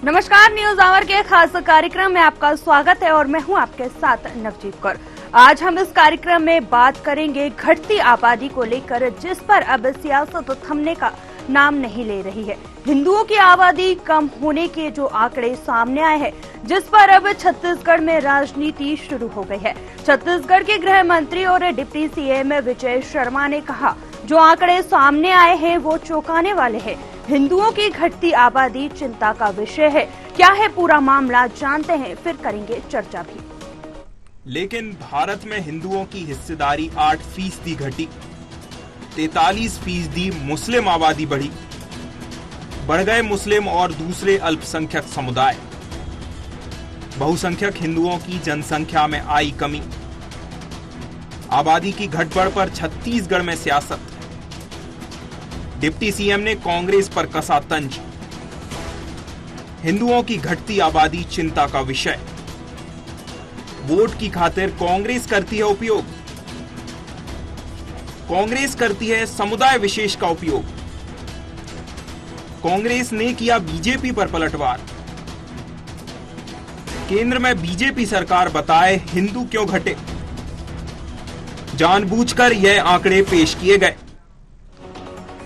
नमस्कार, news our के खास कार्यक्रम में आपका स्वागत है और मैं हूं आपके साथ नवजीत कौर। आज हम इस कार्यक्रम में बात करेंगे घटती आबादी को लेकर, जिस पर अब सियासत थमने का नाम नहीं ले रही है। हिंदुओं की आबादी कम होने के जो आंकड़े सामने आए हैं, जिस पर अब छत्तीसगढ़ में राजनीति शुरू हो गई है। छत्तीसगढ़ के गृह मंत्री और डिप्टी सीएम विजय शर्मा ने कहा, जो आंकड़े सामने आए हैं वो चौंकाने वाले हैं। हिंदुओं की घटती आबादी चिंता का विषय है। क्या है पूरा मामला, जानते हैं, फिर करेंगे चर्चा भी। लेकिन भारत में हिंदुओं की हिस्सेदारी 8% घटी, 43% मुस्लिम आबादी बढ़ी, बढ़ गए मुस्लिम और दूसरे अल्पसंख्यक समुदाय। बहुसंख्यक हिंदुओं की जनसंख्या में आई कमी। आबादी की घटबढ़ पर छत्तीसगढ़ में सियासत। डिप्टी सीएम ने कांग्रेस पर कसा तंज। हिंदुओं की घटती आबादी चिंता का विषय। वोट की खातिर कांग्रेस करती है उपयोग। कांग्रेस करती है समुदाय विशेष का उपयोग। कांग्रेस ने किया बीजेपी पर पलटवार। केंद्र में बीजेपी सरकार बताए हिंदू क्यों घटे। जानबूझकर यह आंकड़े पेश किए गए।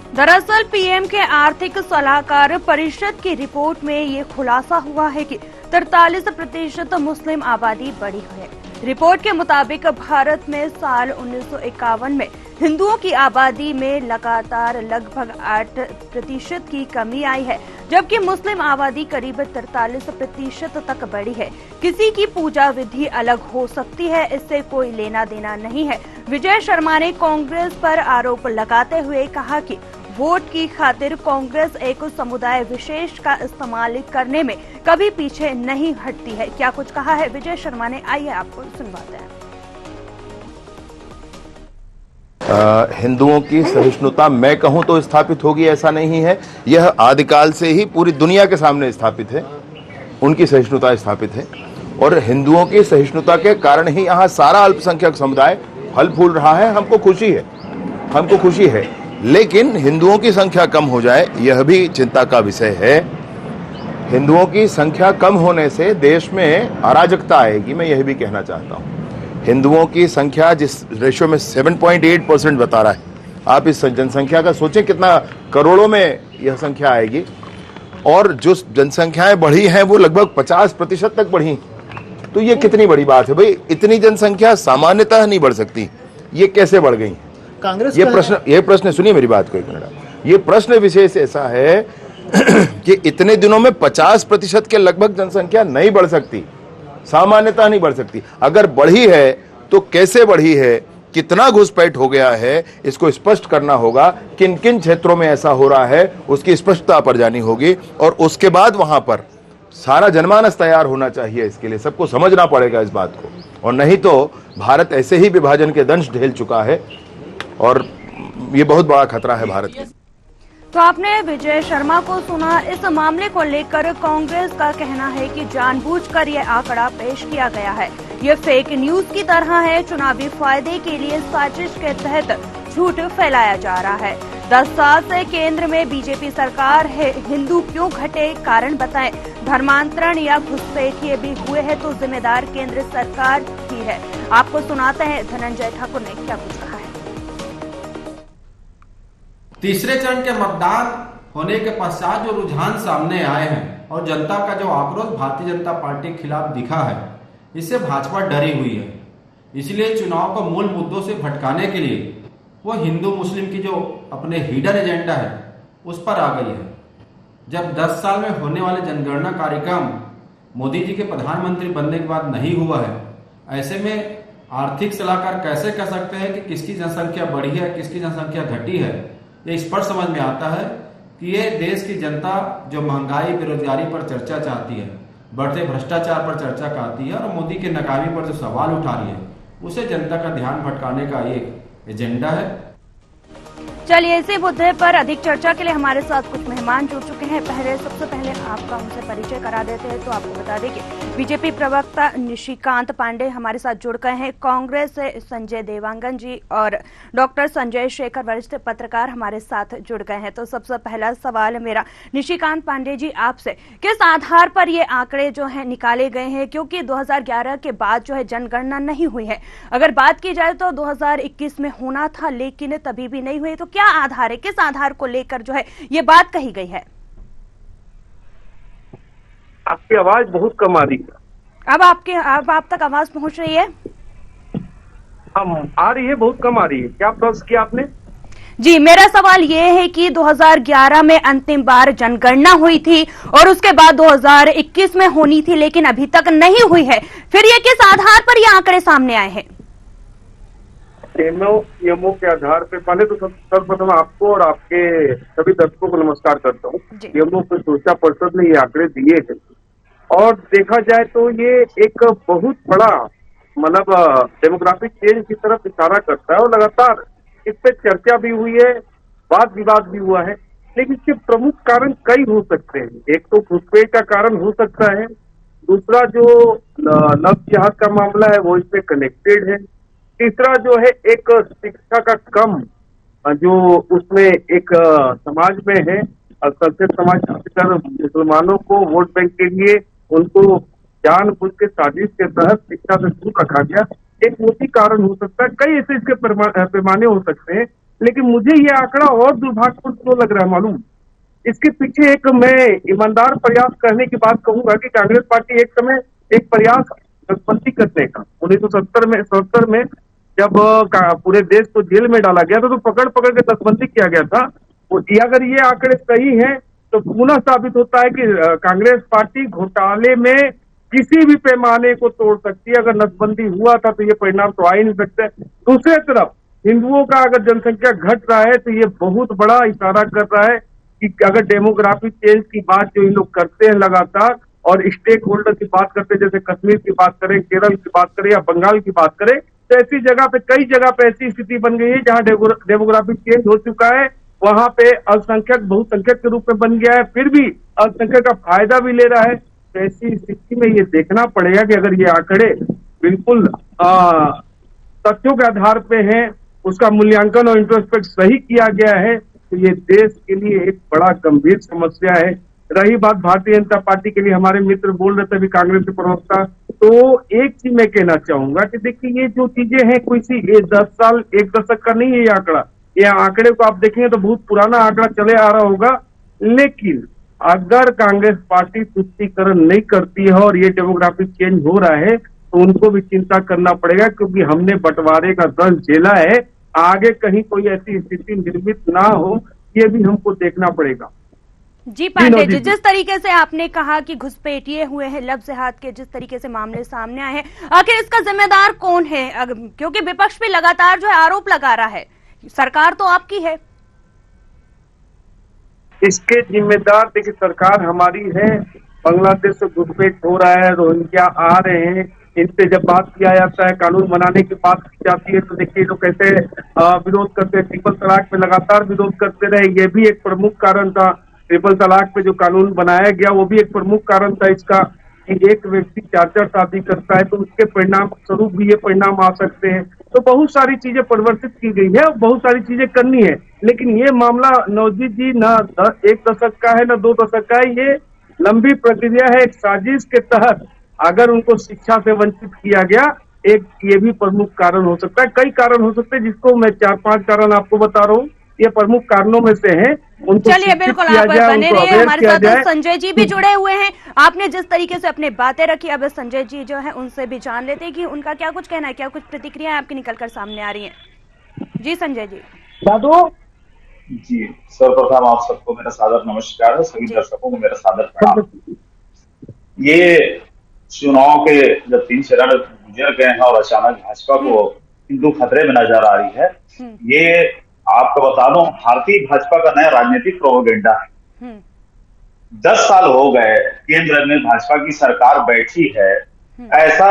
दरअसल पीएम के आर्थिक सलाहकार परिषद की रिपोर्ट में ये खुलासा हुआ है कि 43% मुस्लिम आबादी बढ़ी है। रिपोर्ट के मुताबिक भारत में साल 1951 में हिंदुओं की आबादी में लगातार लगभग 8% की कमी आई है, जबकि मुस्लिम आबादी करीब 43% तक बढ़ी है। किसी की पूजा विधि अलग हो सकती है, इससे कोई लेना देना नहीं है। विजय शर्मा ने कांग्रेस पर आरोप लगाते हुए कहा कि वोट की खातिर कांग्रेस एक समुदाय विशेष का इस्तेमाल करने में कभी पीछे नहीं हटती है। क्या कुछ कहा है विजय शर्मा ने, आइए आपको सुनवाते हैं। हिंदुओं की सहिष्णुता मैं कहूं तो स्थापित होगी ऐसा नहीं है। यह आदिकाल से ही पूरी दुनिया के सामने स्थापित है। उनकी सहिष्णुता स्थापित है और हिंदुओं की सहिष्णुता के कारण ही यहाँ सारा अल्पसंख्यक समुदाय फल फूल रहा है। हमको खुशी है। लेकिन हिंदुओं की संख्या कम हो जाए यह भी चिंता का विषय है। हिंदुओं की संख्या कम होने से देश में अराजकता आएगी, मैं यह भी कहना चाहता हूं। हिंदुओं की संख्या जिस रेशियो में 7.8% बता रहा है, आप इस जनसंख्या का सोचें कितना करोड़ों में यह संख्या आएगी। और जो जनसंख्याएं बढ़ी हैं वो लगभग 50% तक बढ़ी। तो ये कितनी बड़ी बात है भाई। इतनी जनसंख्या सामान्यतः नहीं बढ़ सकती, ये कैसे बढ़ गई? कांग्रेस ये प्रश्न सुनिए मेरी बात को एक मिनट। ये प्रश्न विशेष ऐसा है कि इतने दिनों में 50% के लगभग जनसंख्या नहीं बढ़ सकती, सामान्यतः नहीं बढ़ सकती। अगर बढ़ी है तो कैसे बढ़ी है, कितना घुसपैठ हो गया है, इसको स्पष्ट करना होगा। किन किन क्षेत्रों में ऐसा हो रहा है उसकी स्पष्टता पर जानी होगी और उसके बाद वहां पर सारा जनमानस तैयार होना चाहिए। इसके लिए सबको समझना पड़ेगा इस बात को, और नहीं तो भारत ऐसे ही विभाजन के दंश झेल चुका है और ये बहुत बड़ा खतरा है भारत के। तो आपने विजय शर्मा को सुना। इस मामले को लेकर कांग्रेस का कहना है कि जानबूझकर यह आंकड़ा पेश किया गया है। ये फेक न्यूज की तरह है। चुनावी फायदे के लिए साजिश के तहत झूठ फैलाया जा रहा है। 10 साल से केंद्र में बीजेपी सरकार है। हिंदू क्यों घटे, कारण बताएं। धर्मांतरण या घुसपैठिए भी हुए हैं तो जिम्मेदार केंद्र सरकार ही है। आपको सुनाते हैं धनंजय ठाकुर ने क्या कुछ कहा है। तीसरे चरण के मतदान होने के पश्चात जो रुझान सामने आए हैं और जनता का जो आक्रोश भारतीय जनता पार्टी के खिलाफ दिखा है, इससे भाजपा डरी हुई है। इसलिए चुनाव को मूल मुद्दों से भटकाने के लिए वो हिंदू मुस्लिम की जो अपने हिडन एजेंडा है उस पर आ गई है। जब 10 साल में होने वाले जनगणना कार्यक्रम मोदी जी के प्रधानमंत्री बनने के बाद नहीं हुआ है, ऐसे में आर्थिक सलाहकार कैसे कह सकते हैं कि किसकी जनसंख्या बढ़ी है, किसकी जनसंख्या घटी है? ये स्पष्ट समझ में आता है कि ये देश की जनता जो महंगाई बेरोजगारी पर चर्चा चाहती है, बढ़ते भ्रष्टाचार पर चर्चा करती है और मोदी के नाकामी पर जो सवाल उठा रही है, उसे जनता का ध्यान भटकाने का एक एजेंडा है। चलिए इसी मुद्दे पर अधिक चर्चा के लिए हमारे साथ कुछ मेहमान जुड़ चुके हैं। सबसे पहले आपका उनसे परिचय करा देते हैं। तो आपको बता दें कि बीजेपी प्रवक्ता निशिकांत पांडे हमारे साथ जुड़ गए हैं, कांग्रेस से संजय देवांगन जी और डॉक्टर संजय शेखर वरिष्ठ पत्रकार हमारे साथ जुड़ गए हैं। तो सबसे पहला सवाल मेरा निशिकांत पांडे जी आपसे, किस आधार पर ये आंकड़े जो है निकाले गए हैं? क्योंकि 2011 के बाद जो है जनगणना नहीं हुई है। अगर बात की जाए तो 2021 में होना था लेकिन तभी भी नहीं हुई। तो क्या आधार है, किस आधार को लेकर जो है ये बात कही गई है? आपकी आवाज बहुत कम आ रही है। अब आप तक आवाज पहुंच रही है? हम आ रही है, बहुत कम आ रही है। क्या प्रश्न किया आपने? जी, मेरा सवाल ये है कि 2011 में अंतिम बार जनगणना हुई थी और उसके बाद 2021 में होनी थी लेकिन अभी तक नहीं हुई है। फिर ये किस आधार पर ये आंकड़े सामने आए हैं? नियमों के आधार पे पहले तो सर्वप्रथम आपको और आपके सभी दर्शकों को नमस्कार करता हूँ। नियमों की सुरक्षा परिषद ने ये आंकड़े दिए हैं और देखा जाए तो ये एक बहुत बड़ा मतलब डेमोग्राफिक चेंज की तरफ इशारा करता है और लगातार इस पे चर्चा भी हुई है, वाद विवाद भी हुआ है। लेकिन इसके प्रमुख कारण कई हो सकते हैं। एक तो घुसपैठ का कारण हो सकता है, दूसरा जो लव जिहाद का मामला है वो इससे कनेक्टेड है, तीसरा जो है एक शिक्षा का कम जो उसमें एक समाज में है, संस्कृत समाज खासकर मुसलमानों को वोट बैंक के लिए उनको जानबूझ के साजिश के तहत शिक्षा से दूर रखा गया, एक मोटी कारण हो सकता है। कई ऐसे इसके पैमाने हो सकते हैं। लेकिन मुझे ये आंकड़ा और दुर्भाग्यपूर्ण क्यों लग रहा है मालूम? इसके पीछे एक मैं ईमानदार प्रयास करने की बात कहूंगा कि कांग्रेस पार्टी एक समय एक प्रयास नसबंदी करने का 1970 में जब पूरे देश को जेल में डाला गया था तो पकड़ पकड़ के नसबंदी किया गया था। अगर ये आंकड़े सही हैं तो पुनः साबित होता है कि कांग्रेस पार्टी घोटाले में किसी भी पैमाने को तोड़ सकती है। अगर नसबंदी हुआ था तो ये परिणाम तो आ ही नहीं सकते। दूसरे तरफ हिंदुओं का अगर जनसंख्या घट रहा है तो ये बहुत बड़ा इशारा कर रहा है कि अगर डेमोग्राफिक चेंज की बात जो इन लोग करते हैं लगातार और स्टेक होल्डर की बात करते हैं, जैसे कश्मीर की बात करें, केरल की बात करें या बंगाल की बात करें, तो ऐसी जगह पे कई जगह पे ऐसी स्थिति बन गई है जहां डेमोग्राफिक चेंज हो चुका है, वहां पे अल्पसंख्यक बहुसंख्यक के रूप में बन गया है, फिर भी अल्पसंख्यक का फायदा भी ले रहा है। तो ऐसी स्थिति में ये देखना पड़ेगा कि अगर ये आंकड़े बिल्कुल तथ्यों के आधार पे हैं, उसका मूल्यांकन और इंट्रोस्पेक्ट सही किया गया है, तो ये देश के लिए एक बड़ा गंभीर समस्या है। रही बात भारतीय जनता पार्टी के लिए, हमारे मित्र बोल रहे थे अभी कांग्रेस के प्रवक्ता, तो एक चीज मैं कहना चाहूंगा कि देखिए ये जो चीजें हैं कोई सी ये 10 साल 1 दशक का नहीं है ये आंकड़ा। ये आंकड़े को आप देखेंगे तो बहुत पुराना आंकड़ा चले आ रहा होगा। लेकिन अगर कांग्रेस पार्टी तुष्टीकरण नहीं करती है और ये डेमोग्राफिक चेंज हो रहा है तो उनको भी चिंता करना पड़ेगा, क्योंकि हमने बंटवारे का दर्द झेला है। आगे कहीं कोई ऐसी स्थिति निर्मित ना हो, ये भी हमको देखना पड़ेगा। जी पांडे जी, जिस तरीके से आपने कहा कि घुसपैठिए हुए हैं, लव जिहाद के जिस तरीके से मामले सामने आए हैं, आखिर इसका जिम्मेदार कौन है? क्योंकि विपक्ष भी लगातार जो है आरोप लगा रहा है, सरकार तो आपकी है। इसके जिम्मेदार देखिए सरकार हमारी है। बांग्लादेश से घुसपैठ हो रहा है, रोहिंग्या आ रहे हैं, इनसे जब बात किया जाता है, कानून बनाने की बात की जाती है तो देखिए लोग कैसे विरोध करते हैं। ट्रिपल तलाक पे लगातार विरोध करते रहे, ये भी एक प्रमुख कारण था। ट्रिपल तलाक पे जो कानून बनाया गया वो भी एक प्रमुख कारण था इसका कि एक व्यक्ति 4 शादी करता है तो उसके परिणाम स्वरूप भी ये परिणाम आ सकते हैं। तो बहुत सारी चीजें परिवर्तित की गई है, बहुत सारी चीजें करनी है। लेकिन ये मामला नवजीत जी न 1 दशक का है न 2 दशक का है, ये लंबी प्रक्रिया है। एक साजिश के तहत अगर उनको शिक्षा से वंचित किया गया, एक ये भी प्रमुख कारण हो सकता है। कई कारण हो सकते हैं जिसको मैं 4-5 कारण आपको बता रहा हूँ, ये प्रमुख कारणों में से है। चलिए बिल्कुल आप बने रहिए, हमारे साथ संजय जी भी जुड़े हुए हैं। आपने जिस तरीके से अपनी बातें रखी, अब संजय जी जो है उनसे भी जान लेते हैं कि उनका क्या कुछ कहना है, क्या कुछ प्रतिक्रियाएं आपकी निकलकर सामने आ रही हैं। जी संजय जी। जी, सर्वप्रथम आप सबको मेरा सादर नमस्कार है, सभी दर्शकों को मेरा सादर प्रणाम। ये चुनाव के जब 3 चरण गुजर गए हैं और अचानक भाजपा को हिंदू खतरे में नजर आ रही है, ये आपको बता दूं भारतीय भाजपा का नया राजनीतिक प्रोपेगेंडा है। 10 साल हो गए केंद्र में भाजपा की सरकार बैठी है, ऐसा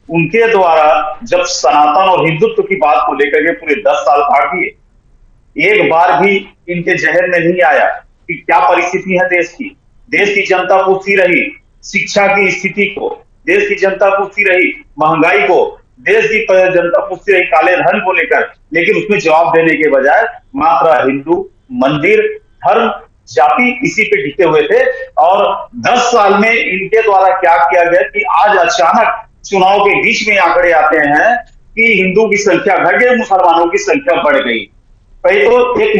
उनके द्वारा जब सनातन और हिंदुत्व की बात को लेकर के पूरे 10 साल काट दिए, एक बार भी इनके जहन में नहीं आया कि क्या परिस्थिति है देश की। देश की जनता पूछती रही शिक्षा की स्थिति को, देश की जनता पूछती रही महंगाई को, देश की जनता पूछती रही काले धन को लेकर, लेकिन उसमें जवाब देने के बजाय मात्र हिंदू, मंदिर, धर्म, जाति इसी पे टिके हुए थे। और 10 साल में इनके द्वारा क्या किया गया कि आज अचानक चुनाव के बीच में आंकड़े आते हैं कि हिंदू की संख्या घट गई, मुसलमानों की संख्या बढ़ गई। भाई तो एक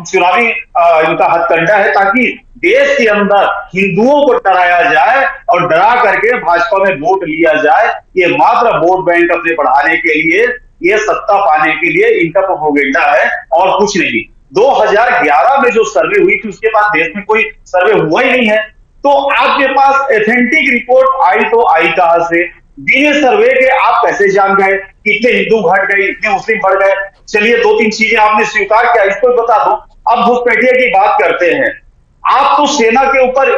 चुनावी इनका हथकंडा है ताकि देश के अंदर हिंदुओं को डराया जाए और डरा करके भाजपा में वोट लिया जाए। ये मात्र वोट बैंक अपने बढ़ाने के लिए, ये सत्ता पाने के लिए इनका प्रोपेगेंडा है और कुछ नहीं। 2011 में जो सर्वे हुई थी उसके बाद देश में कोई सर्वे हुआ ही नहीं है। तो आपके पास ऑथेंटिक रिपोर्ट आई तो आई कहां से? बिना सर्वे के आप कैसे जान गए कितने हिंदू घट गए, इतने मुस्लिम बढ़ गए? चलिए 2-3 चीजें आपने स्वीकार किया, इसको बता दो। अब घुसपैठिया की बात करते हैं। आप तो सेना के ऊपर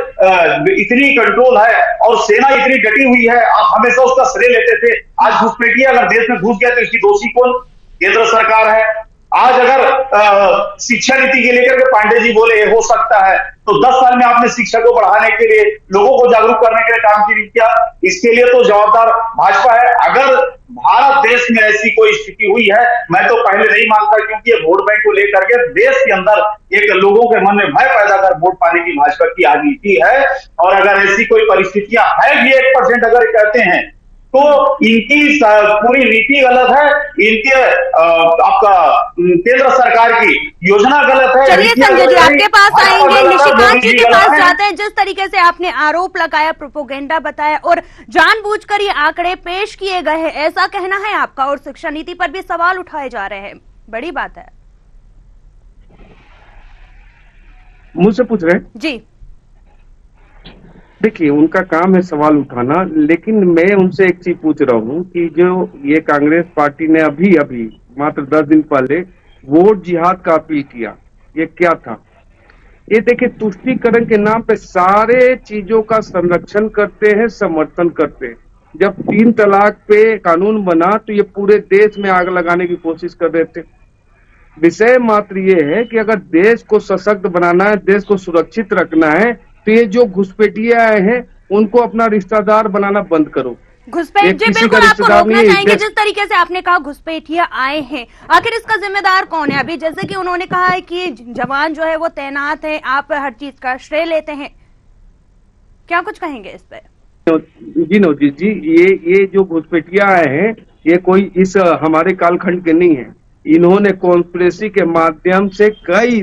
इतनी कंट्रोल है और सेना इतनी डटी हुई है, आप हमेशा उसका श्रेय लेते थे। आज घुसपैठिया अगर देश में घुस गया तो इसकी दोषी कौन? केंद्र सरकार है। आज अगर शिक्षा नीति के लेकर के पांडे जी बोले हो सकता है, तो 10 साल में आपने शिक्षा को बढ़ाने के लिए, लोगों को जागरूक करने के लिए काम की नहीं किया। इसके लिए तो जवाबदार भाजपा है। अगर भारत देश में ऐसी कोई स्थिति हुई है, मैं तो पहले नहीं मानता, क्योंकि ये वोट बैंक को लेकर के देश के अंदर एक लोगों के मन में भय पैदा कर वोट पाने की भाजपा की राजनीति है। और अगर ऐसी कोई परिस्थितियां है भी 1% अगर कहते हैं तो इनकी पूरी नीति गलत है, इनके आपका केंद्र सरकार की योजना गलत है। चलिए संजय जी आपके पास आएंगे, निशिकांत जी के पास जाते हैं। जिस तरीके से आपने आरोप लगाया, प्रोपोगेंडा बताया और जानबूझकर ये आंकड़े पेश किए गए हैं, ऐसा कहना है आपका, और शिक्षा नीति पर भी सवाल उठाए जा रहे हैं, बड़ी बात है। मुझसे पूछ रहे हैं जी? देखिए, उनका काम है सवाल उठाना, लेकिन मैं उनसे एक चीज पूछ रहा हूँ कि जो ये कांग्रेस पार्टी ने अभी मात्र 10 दिन पहले वोट जिहाद का अपील किया, ये क्या था? ये देखिए, तुष्टीकरण के नाम पे सारे चीजों का संरक्षण करते हैं, समर्थन करते हैं। जब 3 तलाक पे कानून बना तो ये पूरे देश में आग लगाने की कोशिश कर रहे थे। विषय मात्र ये है कि अगर देश को सशक्त बनाना है, देश को सुरक्षित रखना है, तो ये जो घुसपैठिया हैं उनको अपना रिश्तेदार बनाना बंद करो। घुसपैठिया बिल्कुल आपको रोकना चाहेंगे। जिस तरीके से आपने कहा घुसपैठिया आए हैं, आखिर इसका जिम्मेदार कौन है? अभी जैसे कि उन्होंने कहा है कि जवान जो है वो तैनात है, आप हर चीज का श्रेय लेते हैं, क्या कुछ कहेंगे इस पे? जी नवजीत जी, ये जो घुसपैठिया आए हैं, ये कोई इस हमारे कालखंड के नहीं है। इन्होंने कॉन्स्पिरेसी के माध्यम से कई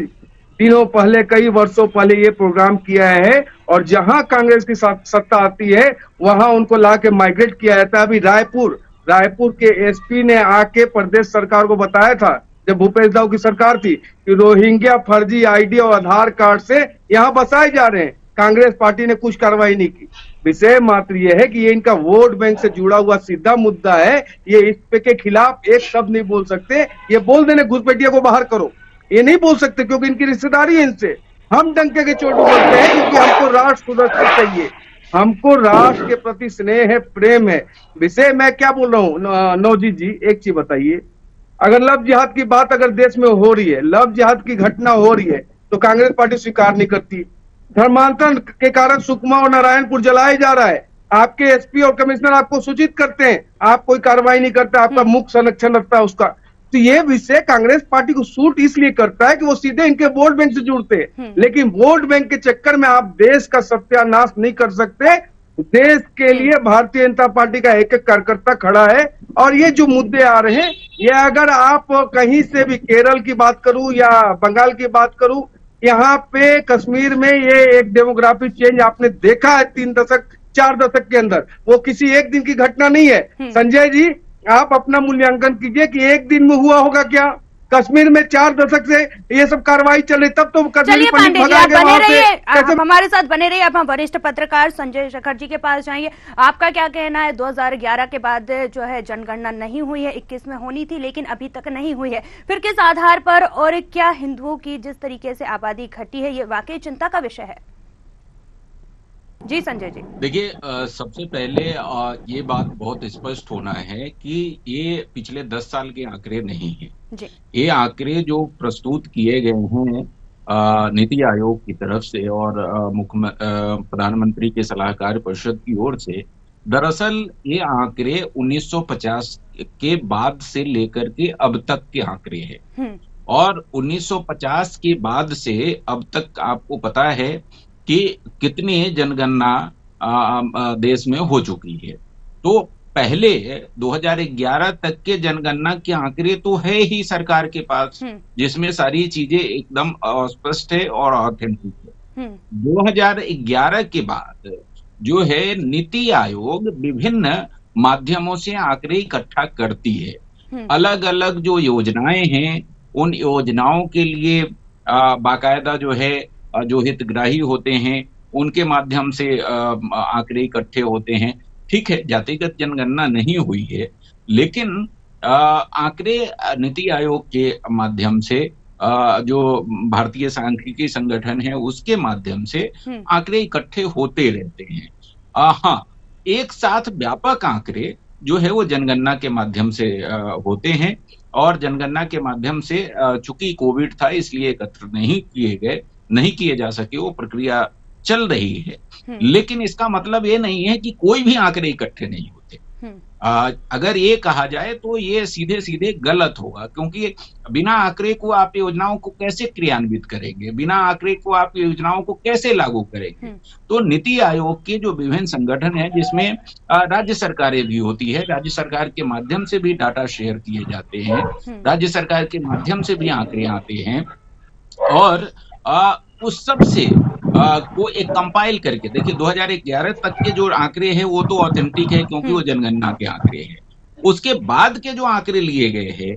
दिनों पहले, कई वर्षों पहले ये प्रोग्राम किया है, और जहां कांग्रेस की सत्ता आती है वहां उनको ला के माइग्रेट किया जाता है। अभी रायपुर के एसपी ने आके प्रदेश सरकार को बताया था, जब भूपेश दाऊ की सरकार थी, कि रोहिंग्या फर्जी आईडी और आधार कार्ड से यहाँ बसाए जा रहे हैं। कांग्रेस पार्टी ने कुछ कार्रवाई नहीं की। विषय मात्र ये है कि ये इनका वोट बैंक से जुड़ा हुआ सीधा मुद्दा है। ये इस पे के खिलाफ एक शब्द नहीं बोल सकते। ये बोल देने घुसपैठिया को बाहर करो, ये नहीं बोल सकते, क्योंकि इनकी रिश्तेदारी है इनसे। हम डंके के चोट बोलते हैं क्योंकि हमको राष्ट्र सुरक्षित चाहिए, हमको राष्ट्र के प्रति स्नेह है, प्रेम है। विषय मैं क्या बोल रहा हूँ नवजीत जी, एक चीज बताइए, अगर लव जिहाद की बात अगर देश में हो रही है, लव जिहाद की घटना हो रही है, तो कांग्रेस पार्टी स्वीकार नहीं करती। धर्मांतरण के कारण सुकमा और नारायणपुर जलाया जा रहा है, आपके एसपी और कमिश्नर आपको सूचित करते हैं, आप कोई कार्रवाई नहीं करते, आपका मुख्य संरक्षण रखता है उसका। तो ये विषय कांग्रेस पार्टी को सूट इसलिए करता है कि वो सीधे इनके वोट बैंक से जुड़ते हैं, लेकिन वोट बैंक के चक्कर में आप देश का सत्यानाश नहीं कर सकते। देश के लिए भारतीय जनता पार्टी का एक एक कार्यकर्ता खड़ा है। और ये जो मुद्दे आ रहे हैं, ये अगर आप कहीं से भी केरल की बात करूं या बंगाल की बात करूं, यहाँ पे कश्मीर में ये एक डेमोग्राफिक चेंज आपने देखा है 3 दशक 4 दशक के अंदर, वो किसी एक दिन की घटना नहीं है। संजय जी, आप अपना मूल्यांकन कीजिए कि एक दिन में हुआ होगा क्या? कश्मीर में 4 दशक से ये सब कार्रवाई चले, तब तो चलिए पांडे जी आप बने रहिए, आप हमारे साथ बने रहिए। अब हम वरिष्ठ पत्रकार संजय शेखर जी के पास जाएंगे। आपका क्या कहना है? 2011 के बाद जो है जनगणना नहीं हुई है, 21 में होनी थी लेकिन अभी तक नहीं हुई है, फिर किस आधार पर, और क्या हिंदुओं की जिस तरीके से आबादी घटी है ये वाकई चिंता का विषय है? जी संजय जी। देखिए, सबसे पहले ये बात बहुत स्पष्ट होना है कि ये पिछले 10 साल के आंकड़े नहीं हैं। जी। ये आंकड़े जो प्रस्तुत किए गए हैं नीति आयोग की तरफ से और प्रधानमंत्री के सलाहकार परिषद की ओर से, दरअसल ये आंकड़े 1950 के बाद से लेकर के अब तक के आंकड़े हैं। और 1950 के बाद से अब तक आपको पता है कि कितनी जनगणना देश में हो चुकी है। तो पहले 2011 तक के जनगणना के आंकड़े तो है ही सरकार के पास, जिसमें सारी चीजें एकदम स्पष्ट है और ऑथेंटिक है। 2011 के बाद जो है नीति आयोग विभिन्न माध्यमों से आंकड़े इकट्ठा करती है। अलग अलग जो योजनाएं हैं उन योजनाओं के लिए बाकायदा जो है जो हितग्राही होते हैं उनके माध्यम से आंकड़े इकट्ठे होते हैं। ठीक है, जातिगत जनगणना नहीं हुई है, लेकिन आंकड़े नीति आयोग के माध्यम से जो भारतीय सांख्यिकी संगठन है उसके माध्यम से आंकड़े इकट्ठे होते रहते हैं। हाँ, एक साथ व्यापक आंकड़े जो है वो जनगणना के माध्यम से होते हैं, और जनगणना के माध्यम से चूंकि कोविड था इसलिए एकत्र नहीं किए जा सके, वो प्रक्रिया चल रही है। लेकिन इसका मतलब ये नहीं है कि कोई भी आंकड़े इकट्ठे नहीं होते। अगर ये कहा जाए तो ये सीधे सीधे गलत होगा, क्योंकि बिना आंकड़े को आप योजनाओं को कैसे क्रियान्वित करेंगे, बिना आंकड़े को आप योजनाओं को कैसे लागू करेंगे। तो नीति आयोग के जो विभिन्न संगठन है जिसमें राज्य सरकारें भी होती है, राज्य सरकार के माध्यम से भी डाटा शेयर किए जाते हैं, राज्य सरकार के माध्यम से भी आंकड़े आते हैं, और उस सब से को एक कंपाइल करके देखिए 2011 तक के जो आंकड़े हैं वो तो ऑथेंटिक है क्योंकि वो जनगणना के आंकड़े हैं। उसके बाद के जो आंकड़े लिए गए हैं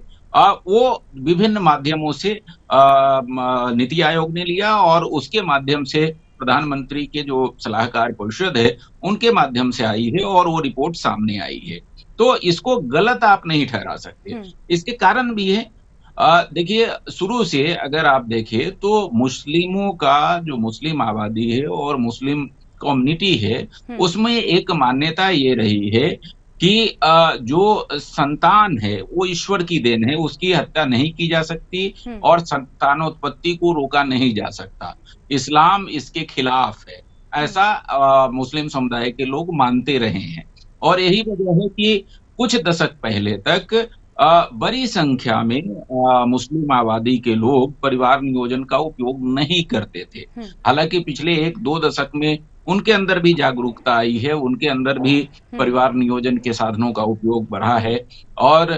वो विभिन्न माध्यमों से नीति आयोग ने लिया, और उसके माध्यम से प्रधानमंत्री के जो सलाहकार परिषद है उनके माध्यम से आई है, और वो रिपोर्ट सामने आई है। तो इसको गलत आप नहीं ठहरा सकते। इसके कारण भी है, देखिए शुरू से अगर आप देखें तो मुस्लिमों का जो मुस्लिम आबादी है और मुस्लिम कम्युनिटी है उसमें एक मान्यता ये रही है कि जो संतान है वो ईश्वर की देन है, उसकी हत्या नहीं की जा सकती और संतानोत्पत्ति को रोका नहीं जा सकता। इस्लाम इसके खिलाफ है, ऐसा मुस्लिम समुदाय के लोग मानते रहे हैं। और यही वजह है कि कुछ दशक पहले तक बड़ी संख्या में मुस्लिम आबादी के लोग परिवार नियोजन का उपयोग नहीं करते थे। हालांकि पिछले 1-2 दशक में उनके अंदर भी जागरूकता आई है, उनके अंदर भी परिवार नियोजन के साधनों का उपयोग बढ़ा है, और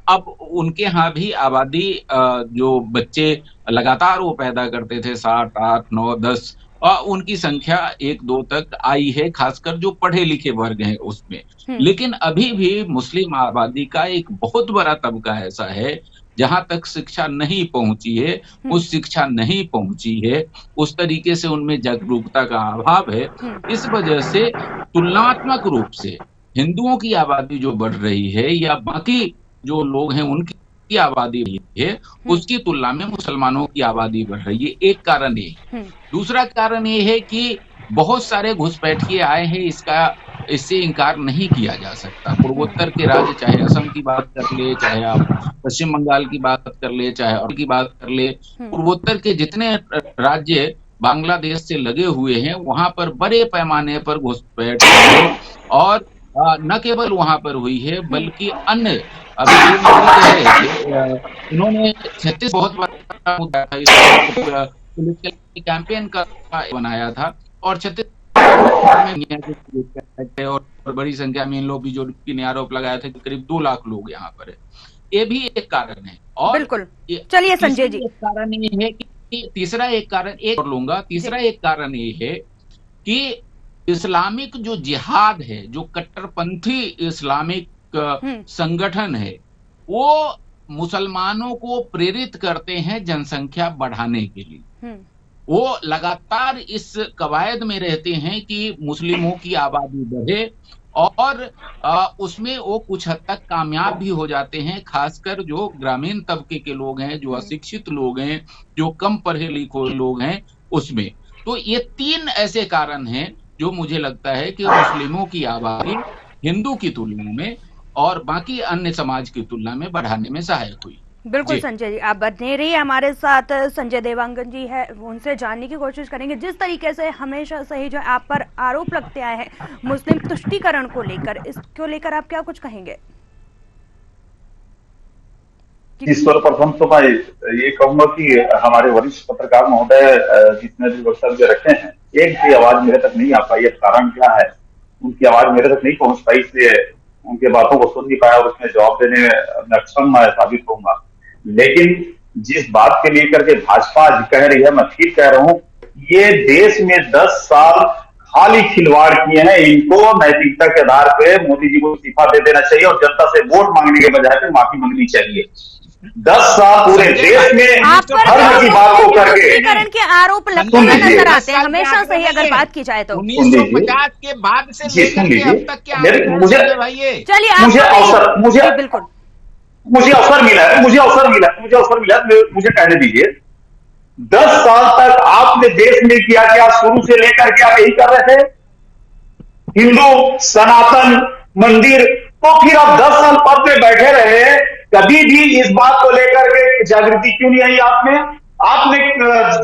अब उनके यहाँ भी आबादी जो बच्चे लगातार वो पैदा करते थे 7, 8, 9, 10, उनकी संख्या 1-2 तक आई है, खासकर जो पढ़े लिखे वर्ग हैं उसमें। लेकिन अभी भी मुस्लिम आबादी का एक बहुत बड़ा तबका ऐसा है जहां तक शिक्षा नहीं पहुंची है, उस शिक्षा नहीं पहुंची है, उस तरीके से उनमें जागरूकता का अभाव है। इस वजह से तुलनात्मक रूप से हिंदुओं की आबादी जो बढ़ रही है या बाकी जो लोग हैं उनकी आबादी है उसकी तुलना में मुसलमानों की आबादी बढ़ रही है। एक कारण ये। दूसरा कारण ये है कि बहुत सारे घुसपैठिए आए हैं, इससे इनकार नहीं किया जा सकता। पूर्वोत्तर के राज्य, चाहे असम की बात कर ले, चाहे आप पश्चिम बंगाल की बात कर ले, चाहे और की बात कर ले, पूर्वोत्तर के जितने राज्य बांग्लादेश से लगे हुए हैं वहां पर बड़े पैमाने पर घुसपैठ, और न केवल वहां पर हुई है बल्कि अन्य अभी इन्होंने 36 बहुत बड़ा मुद्दा था, कैंपेन का बनाया था, और 36 और बड़ी संख्या में इन लोग भी जो ने आरोप लगाया था कि करीब 2 लाख लोग यहाँ पर है। ये भी एक कारण है। और बिल्कुल, चलिए संजय जी, कारण ये है कि तीसरा एक कारण ये है कि इस्लामिक जो जिहाद है, जो कट्टरपंथी इस्लामिक संगठन है, वो मुसलमानों को प्रेरित करते हैं जनसंख्या बढ़ाने के लिए। वो लगातार इस कवायद में रहते हैं कि मुस्लिमों की आबादी बढ़े, और उसमें वो कुछ हद तक कामयाब भी हो जाते हैं, खासकर जो ग्रामीण तबके के लोग हैं, जो अशिक्षित लोग हैं, जो कम पढ़े लिखे लोग हैं उसमें। तो ये 3 ऐसे कारण हैं जो मुझे लगता है कि मुस्लिमों की आबादी हिंदू की तुलना में और बाकी अन्य समाज की तुलना में बढ़ाने में सहायक हुई। बिल्कुल संजय जी, आप बने रहिए हमारे साथ। संजय देवांगन जी है, उनसे जानने की कोशिश करेंगे। जिस तरीके से हमेशा से ही जो आप पर आरोप लगते आए हैं मुस्लिम तुष्टीकरण को लेकर, इसको लेकर आप क्या कुछ कहेंगे? सर्वप्रथम तो मैं ये कहूंगा कि हमारे वरिष्ठ पत्रकार महोदय जितने भी वक्तव्य रखे हैं, एक भी आवाज मेरे तक नहीं आ पाई। अब कारण क्या है, उनकी आवाज मेरे तक नहीं पहुंच पाई, इसलिए उनके बातों को सुन नहीं पाया और उसमें जवाब देने में अक्षम मैं साबित होऊंगा। लेकिन जिस बात के लेकर के भाजपा आज कह रही है, मैं फिर कह रहा हूं, ये देश में 10 साल खाली खिलवाड़ किए हैं। इनको नैतिकता के आधार पे मोदी जी को इस्तीफा दे देना चाहिए और जनता से वोट मांगने के बजाय पे माफी मांगनी चाहिए। 10 साल पूरे देश में धर्म की बात को करके के आरोप लगते नजर आते हैं हमेशा से ही, अगर बात की जाए तो 1950 के बाद से लेकर अब तक क्या चलिए मुझे अवसर मिला, मुझे कहने दीजिए। 10 साल तक आपने देश में किया क्या? शुरू से लेकर के आप यही कर रहे थे, हिंदू सनातन मंदिर। तो फिर आप 10 साल पद में बैठे रहे, कभी भी इस बात को लेकर के जागृति क्यों नहीं आई आपने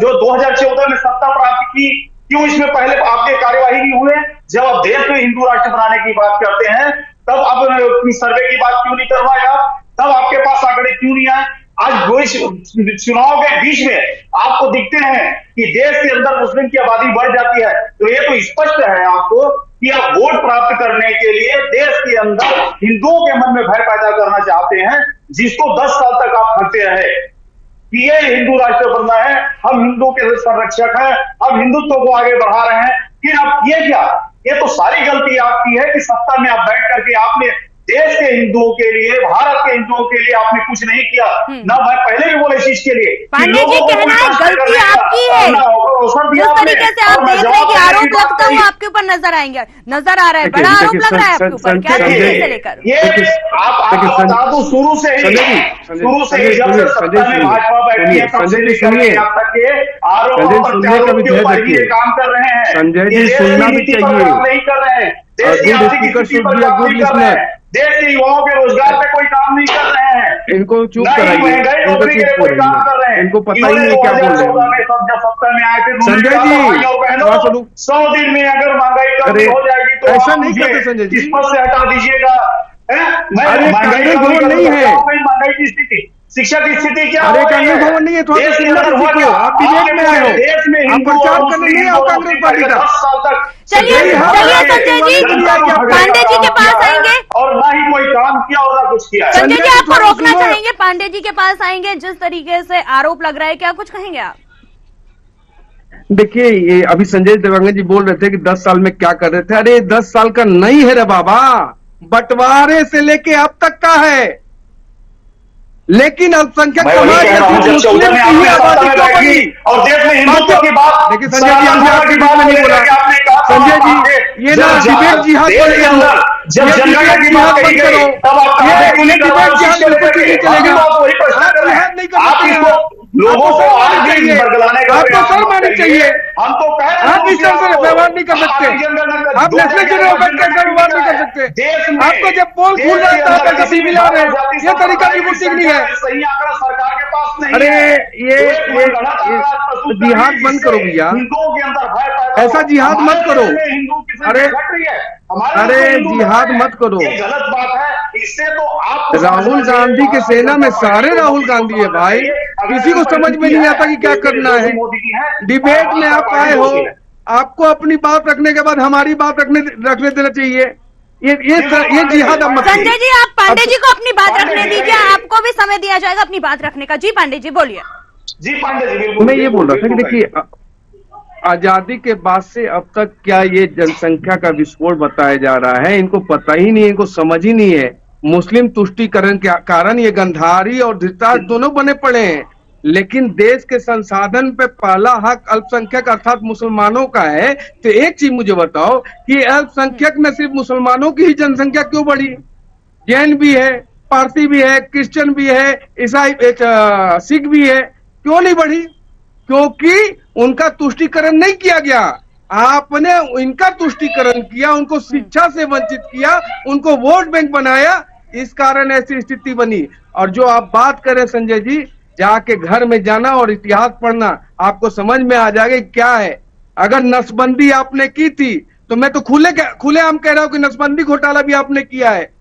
जो 2014 में सत्ता प्राप्त की, क्यों इसमें पहले आपके कार्यवाही नहीं हुए? जब आप देश में हिंदू राष्ट्र बनाने की बात करते हैं तब अब सर्वे की बात क्यों नहीं करवाए? तब आपके पास आंकड़े क्यों नहीं आए? आज चुनाव के बीच में आपको दिखते हैं कि देश के अंदर मुस्लिम की आबादी बढ़ जाती है, तो ये तो स्पष्ट है आपको कि आप वोट प्राप्त करने के लिए देश के अंदर हिंदुओं के मन में भय पैदा करना चाहते हैं, जिसको 10 साल तक आप करते रहे कि ये हिंदू राष्ट्र बनना है, हम हिंदू के संरक्षक हैं, हम हिंदुत्व को आगे बढ़ा रहे हैं। फिर आप ये क्या, ये तो सारी गलती आपकी है कि सत्ता में आप बैठ करके आपने देश के हिंदुओं के लिए, भारत के हिंदुओं के लिए आपने कुछ नहीं किया। ना मैं पहले भी बोला इस चीज के लिए, पांडे जी कहना है गलती आपकी है। जिस तरीके से आप देख रहे हैं कि आरोप लगता हुआ आपके ऊपर नजर आ रहा है, बड़ा आरोप लग रहा है आपके ऊपर, क्या तरीके से लेकर? ये आप बता दो, शुरू से ही जब से सत्ता में भाजपा बैठी है तब से लेकर अब तक के आरोप काम कर रहे हैं। संजय जी सुनना भी चाहिए, नहीं कर रहे हैं, देश की आर्थिक स्थिति पर काम नहीं कर रहे हैं, देश के युवाओं के रोजगार पे कोई काम नहीं कर रहे हैं, इनको चुप कराइए, काम कर रहे हैं। इनको पता ही नहीं क्या बोल रहे हैं। सत्ता में आए थे संजय जी, 100 दिन में अगर महंगाई कम हो जाएगी तो ऐसा नहीं करते संजय जी, इस पद से हटा दीजिएगा। कांग्रेस भवन नहीं है, महंगाई की स्थिति, शिक्षा की स्थिति क्या? अरे कांग्रेस भवन नहीं है, थोड़ा आप डिबेट में आए हो, आप प्रचार करने नहीं आओ कांग्रेस पार्टी का। 10 साल तक चलिए संजय जी, पांडे जी के पास आएंगे और ना ही कोई काम किया और ना कुछ किया। संजय जी आपको रोकना चाहेंगे, पांडे जी के पास आएंगे। जिस तरीके से आरोप लग रहा है, क्या कुछ कहेंगे आप? देखिए, ये अभी संजय देवांगन जी बोल रहे थे कि 10 साल में क्या कर रहे थे। अरे 10 साल का नहीं है रे बाबा, बंटवारे से लेके अब तक का है। लेकिन अल्पसंख्यक समाज मुस्लिम की आबादी क्यों बढ़ी? और देश में हिंदुत्व की बात, देखिए संजय जी, हमने आपकी बात नहीं बोला। संजय जी, ये ना डिबेट जिहाद बंद करो, जब जनगणना की बात कही गई तब आप नहीं चलेगा, आप जिहाद नहीं कर सकते। लोगों को आपको शर्म आनी चाहिए। हम तो कह रहे हैं आप इस तरह से व्यवहार नहीं कर सकते, आप नेशनल चुनाव करके व्यवहार नहीं कर सकते। आपको जब पोल खुल जाता है तो कभी मिला रहे, ये तरीका बिल्कुल ठीक नहीं है। सही आंकड़ा सरकार के पास नहीं। अरे ये जिहाद बंद करो भैया, हिंदुओं के अंदर ऐसा जिहाद मत करो। अरे जिहाद मत करो, गलत बात है। इससे तो आप राहुल गांधी के सेना में सारे राहुल गांधी है भाई, किसी को समझ में नहीं आता कि क्या करना है। डिबेट में आप आए हो, आपको अपनी बात रखने के बाद हमारी बात रखने देना चाहिए। ये जिहाद अब मत। संजय जी, आप पांडे जी को अपनी बात रखने दीजिए, आपको भी समय दिया जाएगा अपनी बात रखने का। जी पांडे जी बोलिए। जी पांडे जी बिल्कुल। मैं ये बोल रहा था कि देखिए, आजादी के बाद से अब तक क्या ये जनसंख्या का विस्फोट बताया जा रहा है, इनको पता ही नहीं है, इनको समझ ही नहीं है। मुस्लिम तुष्टीकरण के कारण ये गंधारी और धृतराष्ट्र दोनों बने पड़े हैं, लेकिन देश के संसाधन पे पहला हक अल्पसंख्यक अर्थात मुसलमानों का है। तो एक चीज मुझे बताओ कि अल्पसंख्यक में सिर्फ मुसलमानों की ही जनसंख्या क्यों बढ़ी? जैन भी है, पारसी भी है, क्रिश्चियन भी है, ईसाई सिख भी है, क्यों नहीं बढ़ी? क्योंकि उनका तुष्टीकरण नहीं किया गया, आपने इनका तुष्टीकरण किया, उनको शिक्षा से वंचित किया, उनको वोट बैंक बनाया, इस कारण ऐसी स्थिति बनी। और जो आप बात करें संजय जी, जाके घर में जाना और इतिहास पढ़ना, आपको समझ में आ जाएगा क्या है। अगर नसबंदी आपने की थी तो मैं तो खुलेआम कह रहा हूं कि नसबंदी घोटाला भी आपने किया है।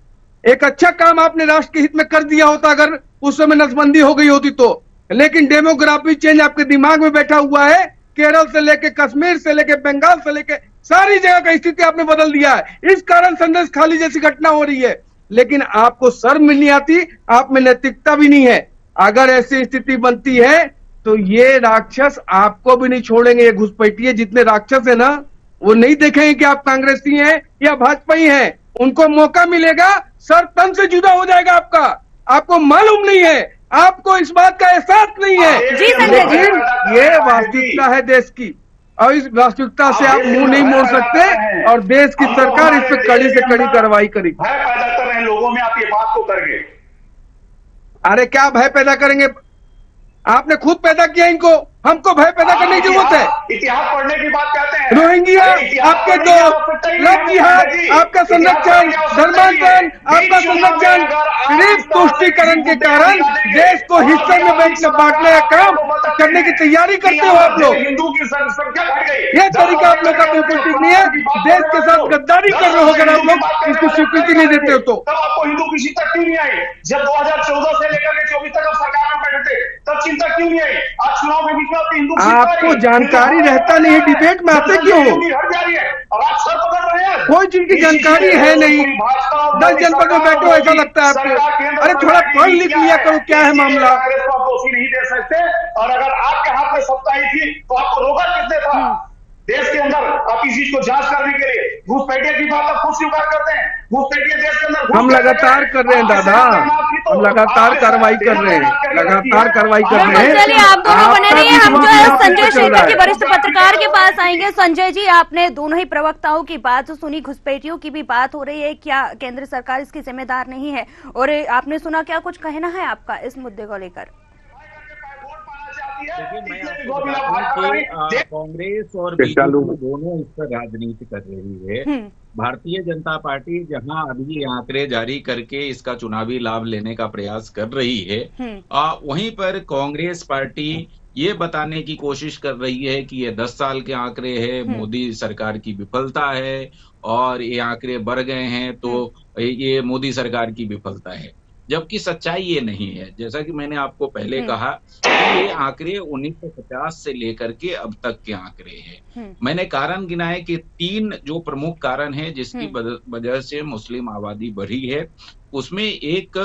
एक अच्छा काम आपने राष्ट्र के हित में कर दिया होता अगर उस समय नसबंदी हो गई होती तो। लेकिन डेमोग्राफी चेंज आपके दिमाग में बैठा हुआ है, केरल से लेके कश्मीर से लेके बंगाल से लेके सारी जगह का स्थिति आपने बदल दिया है। इस कारण संदेश खाली जैसी घटना हो रही है। लेकिन आपको शर्म नहीं आती, आप में नैतिकता भी नहीं है। अगर ऐसी स्थिति बनती है तो ये राक्षस आपको भी नहीं छोड़ेंगे। ये घुसपैठिए जितने राक्षस है ना, वो नहीं देखेंगे कि आप कांग्रेसी हैं या भाजपाई हैं। उनको मौका मिलेगा, सर तन से जुदा हो जाएगा आपका। आपको मालूम नहीं है, आपको इस बात का एहसास नहीं है, लेकिन ये वास्तविकता है देश की, और इस वास्तविकता से आप मुंह नहीं मोड़ सकते। और देश की सरकार इस पर कड़ी से कड़ी कार्रवाई करेगी। भय पैदा कर रहे हैं लोगों में आप ये बात को करके। अरे क्या भय पैदा करेंगे? आपने खुद पैदा किया इनको, हमको भय पैदा करने की जरूरत है। इतिहास पढ़ने की बात कहते हैं। रोहिंग्या आपके दोस्त, लव जिहाद आपका संरक्षण, धर्मांतरण आपका संरक्षण, सिर्फ तुष्टीकरण के कारण देश को हिस्से में बांटने का काम करने की तैयारी करते हो आप लोग। हिंदू की संख्या बढ़ गई। यह तरीका आप लोग का बिल्कुल ठीक नहीं है। देश के साथ गद्दारी कर रहे हो अगर आप लोग इसको स्वीकृति नहीं देते हो तो। तब आपको हिंदू की चिंता क्यों नहीं आई? जब 2014 से लेकर के 24 तक आप सरकार में बैठे थे, तब चिंता क्यों नहीं आई? आज चुनाव के बीच में हिंदू आपको जानकारी रहता नहीं है, डिबेट में आते क्यों हो? हट जा रही है और आप सर पकड़ रहे हैं। कोई चीज की जानकारी है नहीं, 10 जनपद में बैठो ऐसा लगता है आपको। अरे थोड़ा पढ़ लिख लिया करो, क्या है मामला। आप दोषी नहीं दे सकते। और अगर आपके हाथ में सत्ता ही थी तो आपको रोका किसने था देश के अंदर आप इस चीज को जांच करने के लिए? घुसपैठिए की बात आप खुद स्वीकार करते हैं। घुसपैठिए देश के अंदर हम लगातार कर रहे हैं दादा, हम लगातार कार्रवाई कर रहे हैं, लगातार कार्रवाई कर रहे हैं। चलिए आप दोनों बने रहिए, हम जो है संजय शेखर के वरिष्ठ पत्रकार के पास आएंगे। संजय जी, आपने दोनों ही प्रवक्ताओं की बात सुनी, घुसपैठियों की भी बात हो रही है, क्या केंद्र सरकार इसकी जिम्मेदार नहीं है? और आपने सुना, क्या कुछ कहना है आपका इस मुद्दे को लेकर? देखिए, मैं आपको बता दूं कि कांग्रेस और बीजेपी दोनों इस पर राजनीति कर रही है। भारतीय जनता पार्टी जहां अभी ये आंकड़े जारी करके इसका चुनावी लाभ लेने का प्रयास कर रही है, वहीं पर कांग्रेस पार्टी ये बताने की कोशिश कर रही है कि ये 10 साल के आंकड़े हैं, मोदी सरकार की विफलता है, और ये आंकड़े बढ़ गए हैं तो ये मोदी सरकार की विफलता है। जबकि सच्चाई ये नहीं है। जैसा कि मैंने आपको पहले कहा कि ये आंकड़े 1950 से लेकर के अब तक के आंकड़े हैं। मैंने कारण गिनाए कि 3 जो प्रमुख कारण हैं जिसकी वजह से मुस्लिम आबादी बढ़ी है। उसमें एक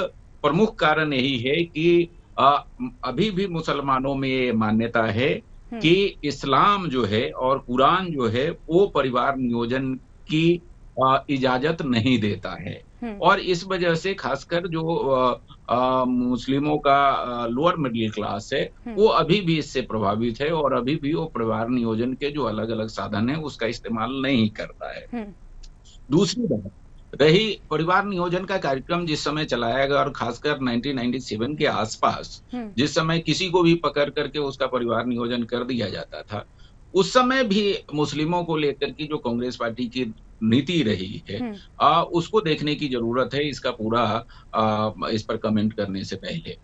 प्रमुख कारण यही है कि अभी भी मुसलमानों में ये मान्यता है कि इस्लाम जो है और कुरान जो है वो परिवार नियोजन की इजाजत नहीं देता है। और इस वजह से खासकर जो मुस्लिमों का लोअर मिडिल क्लास है वो अभी भी इससे प्रभावित है, और अभी भी वो परिवार नियोजन के जो अलग अलग साधन है उसका इस्तेमाल नहीं करता है। दूसरी बात रही परिवार नियोजन का कार्यक्रम जिस समय चलाया गया, और खासकर 1997 के आसपास जिस समय किसी को भी पकड़ करके उसका परिवार नियोजन कर दिया जाता था, उस समय भी मुस्लिमों को लेकर की जो कांग्रेस पार्टी की नीति रही है उसको देखने की जरूरत है। इसका पूरा इस पर कमेंट करने से पहले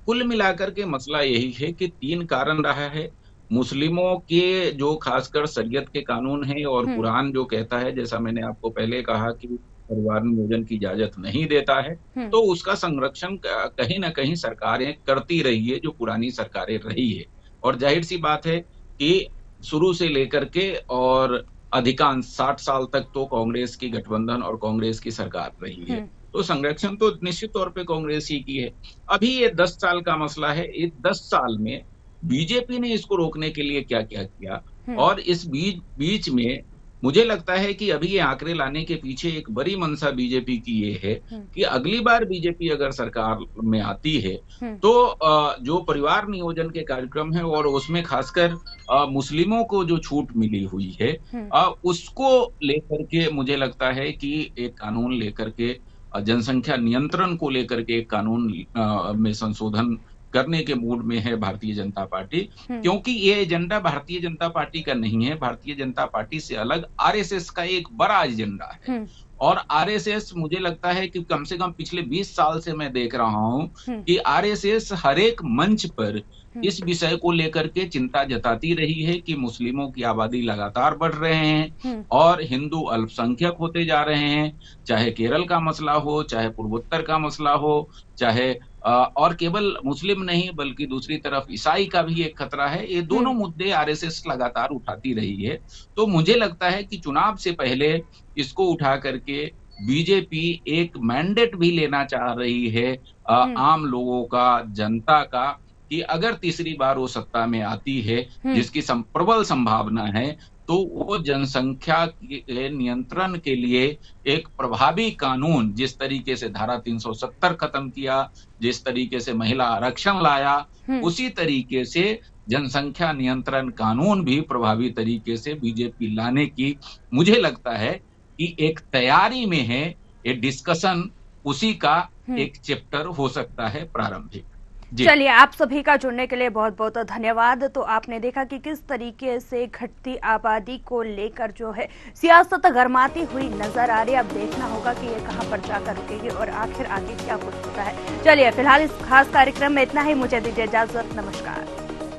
कुल मिलाकर के मसला यही है कि 3 कारण रहा है। मुस्लिमों के जो खासकर शरीयत के कानून है और कुरान जो कहता है, जैसा मैंने आपको पहले कहा कि परिवार नियोजन की इजाजत नहीं देता है, तो उसका संरक्षण कहीं ना कहीं सरकारें करती रही है, जो पुरानी सरकारें रही है। और जाहिर सी बात है कि शुरू से लेकर के और अधिकांश 60 साल तक तो कांग्रेस की गठबंधन और कांग्रेस की सरकार रही है, तो संरक्षण तो निश्चित तौर पे कांग्रेस ही की है। अभी ये 10 साल का मसला है। इस 10 साल में बीजेपी ने इसको रोकने के लिए क्या क्या किया, और इस बीच में मुझे लगता है कि अभी ये आंकड़े लाने के पीछे एक बड़ी मंशा बीजेपी की ये है कि अगली बार बीजेपी अगर सरकार में आती है तो जो परिवार नियोजन के कार्यक्रम है और उसमें खासकर मुस्लिमों को जो छूट मिली हुई है उसको लेकर के मुझे लगता है कि एक कानून लेकर के जनसंख्या नियंत्रण को लेकर के एक कानून में संशोधन करने के मूड में है भारतीय जनता पार्टी, क्योंकि ये एजेंडा भारतीय जनता पार्टी का नहीं है। भारतीय जनता पार्टी से अलग आरएसएस का एक बड़ा एजेंडा है। और आरएसएस, मुझे लगता है कि कम से कम पिछले 20 साल से मैं देख रहा हूं कि आरएसएस हर एक मंच पर इस विषय को लेकर के चिंता जताती रही है कि मुस्लिमों की आबादी लगातार बढ़ रहे हैं और हिंदू अल्पसंख्यक होते जा रहे हैं। चाहे केरल का मसला हो, चाहे पूर्वोत्तर का मसला हो, चाहे और केवल मुस्लिम नहीं बल्कि दूसरी तरफ ईसाई का भी एक खतरा है। ये दोनों मुद्दे आरएसएस लगातार उठाती रही है। तो मुझे लगता है कि चुनाव से पहले इसको उठा करके बीजेपी एक मैंडेट भी लेना चाह रही है आम लोगों का, जनता का, कि अगर तीसरी बार वो सत्ता में आती है, जिसकी प्रबल संभावना है, तो वो जनसंख्या के नियंत्रण के लिए एक प्रभावी कानून, जिस तरीके से धारा 370 खत्म किया, जिस तरीके से महिला आरक्षण लाया, उसी तरीके से जनसंख्या नियंत्रण कानून भी प्रभावी तरीके से बीजेपी लाने की मुझे लगता है कि एक तैयारी में है। ये डिस्कशन उसी का एक चैप्टर हो सकता है प्रारंभिक। चलिए, आप सभी का जुड़ने के लिए बहुत बहुत धन्यवाद। तो आपने देखा कि किस तरीके से घटती आबादी को लेकर जो है सियासत गरमाती हुई नजर आ रही है। अब देखना होगा कि ये कहां पर जाकर रुकेगी और आखिर आगे क्या कुछ होता है। चलिए, फिलहाल इस खास कार्यक्रम में इतना ही। मुझे दीजिए इजाजत। नमस्कार।